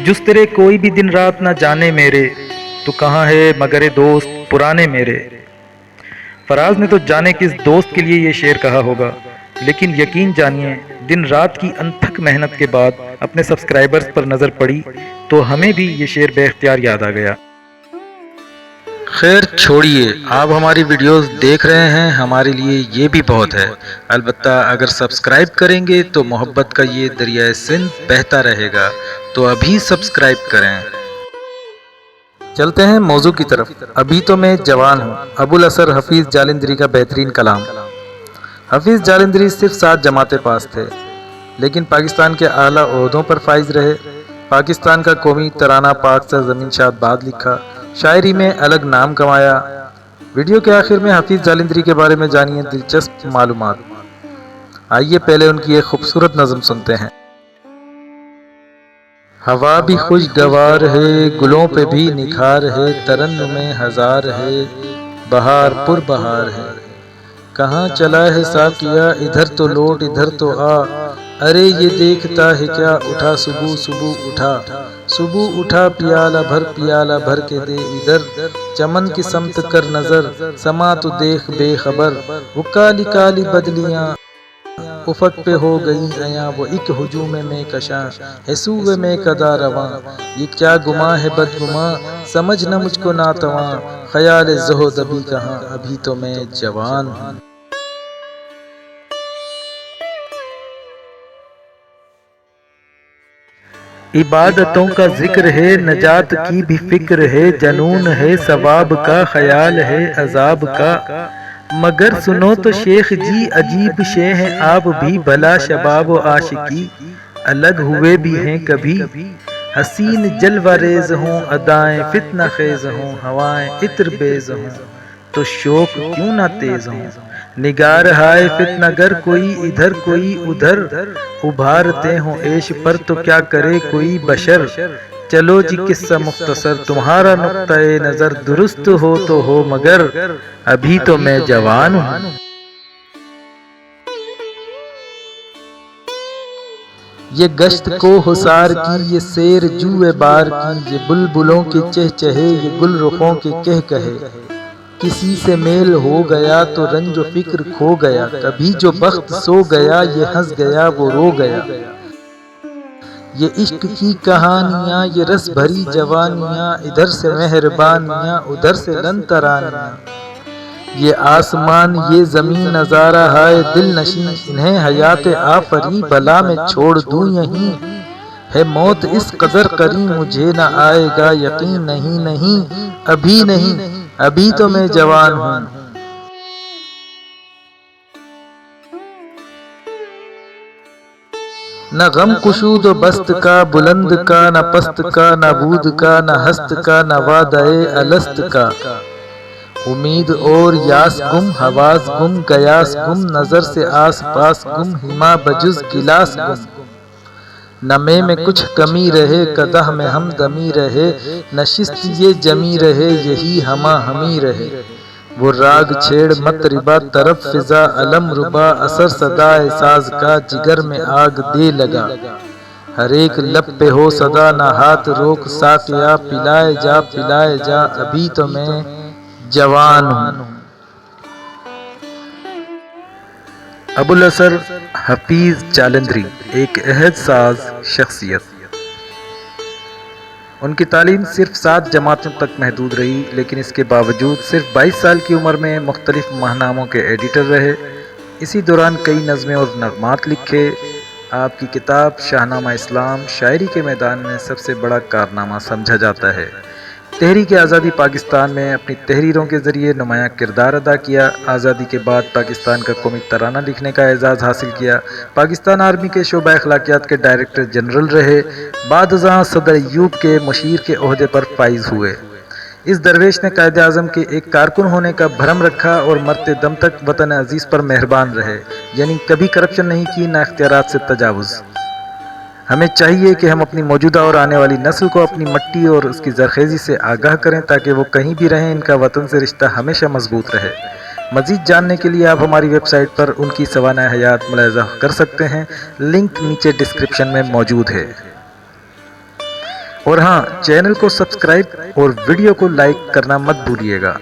جس تیرے کوئی بھی دن رات نہ جانے میرے، تو کہاں ہے مگر دوست پرانے میرے۔ فراز نے تو جانے کس دوست کے لیے یہ شعر کہا ہوگا، لیکن یقین جانیے دن رات کی انتھک محنت کے بعد اپنے سبسکرائبرز پر نظر پڑی تو ہمیں بھی یہ شعر بے اختیار یاد آ گیا۔ خیر چھوڑیے، آپ ہماری ویڈیوز دیکھ رہے ہیں، ہمارے لیے یہ بھی بہت ہے۔ البتہ اگر سبسکرائب کریں گے تو محبت کا یہ دریائے سندھ بہتا رہے گا، تو ابھی سبسکرائب کریں۔ چلتے ہیں موضوع کی طرف۔ ابھی تو میں جوان ہوں، ابوالاسر حفیظ جالندھری کا بہترین کلام۔ حفیظ جالندھری صرف 7 جماعتیں پاس تھے، لیکن پاکستان کے اعلیٰ عہدوں پر فائز رہے۔ پاکستان کا قومی ترانہ پاک سرزمین شاد باد لکھا، شاعری میں الگ نام کمایا۔ ویڈیو کے آخر میں حفیظ جالندھری کے بارے میں جانیے دلچسپ معلومات۔ آئیے پہلے ان کی ایک خوبصورت نظم سنتے ہیں۔ ہوا بھی خوشگوار ہے، گلوں پہ بھی نکھار ہے، ترنمیں ہزار ہے، بہار پر بہار ہے۔ کہاں چلا ہے ساقیہ، ادھر تو لوٹ ادھر تو آ، ارے یہ دیکھتا ہے کیا، اٹھا صبح صبح اٹھا، صبح اٹھا پیالہ بھر کے دے ادھر، چمن کی سمت کر نظر، سما تو دیکھ بے خبر، وہ کالی کالی بدلیاں افق پہ ہو گئی عیاں، وہ ایک ہجوم میں کشاں ہے سوئے میں کدا رواں، یہ کیا گماں ہے بدگماں، سمجھ نہ مجھ کو ناتواں، خیال زہد ابھی کہاں، ابھی تو میں جوان ہوں۔ عبادتوں کا ذکر ہے، نجات کی بھی فکر ہے، جنون ہے ثواب کا، خیال ہے عذاب کا، مگر سنو تو شیخ جی عجیب شے ہیں آپ بھی، بھلا شباب و عاشقی الگ ہوئے بھی ہیں کبھی، حسین جلوہ ریز ہوں ادائیں فتنہ خیز ہوں، ہوائیں عطر بیز ہوں تو شوق کیوں نہ تیز ہوں، نگار ہائے فتنہ گر کوئی ادھر کوئی ادھر، ابھارتے ہوں عیش پر تو کیا کرے کوئی بشر، چلو جی قصہ مختصر، تمہارا نقطہ نظر درست ہو تو ہو مگر ابھی تو میں جوان ہوں۔ یہ گشت کو حصار کی، یہ سیر جوئے بار کی، یہ بلبلوں کے چہچہے، یہ گل رخوں کے کہکہے، کسی سے میل ہو گیا تو رنج و فکر کھو گیا، کبھی جو بخت سو گیا، یہ ہنس گیا وہ رو گیا، یہ عشق کی کہانیاں، یہ رس بھری جوانیاں، ادھر سے مہربانیاں ادھر سے لن ترانیاں، یہ آسمان یہ زمین نظارہ ہائے دل نشیں، انہیں حیات آفریں بھلا میں چھوڑ دوں یہیں، ہے موت اس قدر قریب مجھے نہ آئے گا یقین، نہیں نہیں ابھی نہیں ابھی تو میں جوان ہوں۔ نہ غم کشود و بست کا، بلند کا نہ پست کا، نہ بود کا نہ ہست کا، نہ وعدہ الست کا، امید اور یاس گم، حواس گم قیاس گم، نظر سے آس پاس گم، ہما بجز گلاس گم، نہ میں کچھ کمی رہے، قدح میں ہم دمی رہے، نشست یہ جمی رہے، یہی ہما ہمی رہے، وہ راگ چھیڑ مطربہ طرب فضا علم ربا، اثر صدائے ساز کا جگر میں آگ دے لگا، ہر ایک لب پہ ہو صدا نہ ہاتھ روک ساقیا، پلائے جا ابھی تو میں جوان ہوں۔ ابوالاسر حفیظ جالندھری ایک عہد ساز شخصیت۔ ان کی تعلیم صرف 7 جماعتوں تک محدود رہی، لیکن اس کے باوجود صرف 22 سال کی عمر میں مختلف ماہناموں کے ایڈیٹر رہے۔ اسی دوران کئی نظمیں اور نغمات لکھے۔ آپ کی کتاب شاہنامہ اسلام شاعری کے میدان میں سب سے بڑا کارنامہ سمجھا جاتا ہے۔ تحریک آزادی پاکستان میں اپنی تحریروں کے ذریعے نمایاں کردار ادا کیا۔ آزادی کے بعد پاکستان کا قومی ترانہ لکھنے کا اعزاز حاصل کیا۔ پاکستان آرمی کے شعبہ اخلاقیات کے ڈائریکٹر جنرل رہے۔ بعد ازاں صدر ایوب کے مشیر کے عہدے پر فائز ہوئے۔ اس درویش نے قائد اعظم کے ایک کارکن ہونے کا بھرم رکھا اور مرتے دم تک وطن عزیز پر مہربان رہے، یعنی کبھی کرپشن نہیں کی، نہ اختیارات سے تجاوز۔ ہمیں چاہیے کہ ہم اپنی موجودہ اور آنے والی نسل کو اپنی مٹی اور اس کی زرخیزی سے آگاہ کریں تاکہ وہ کہیں بھی رہیں، ان کا وطن سے رشتہ ہمیشہ مضبوط رہے۔ مزید جاننے کے لیے آپ ہماری ویب سائٹ پر ان کی سوانح حیات ملاحظہ کر سکتے ہیں، لنک نیچے ڈسکرپشن میں موجود ہے۔ اور ہاں چینل کو سبسکرائب اور ویڈیو کو لائک کرنا مت بھولیے گا۔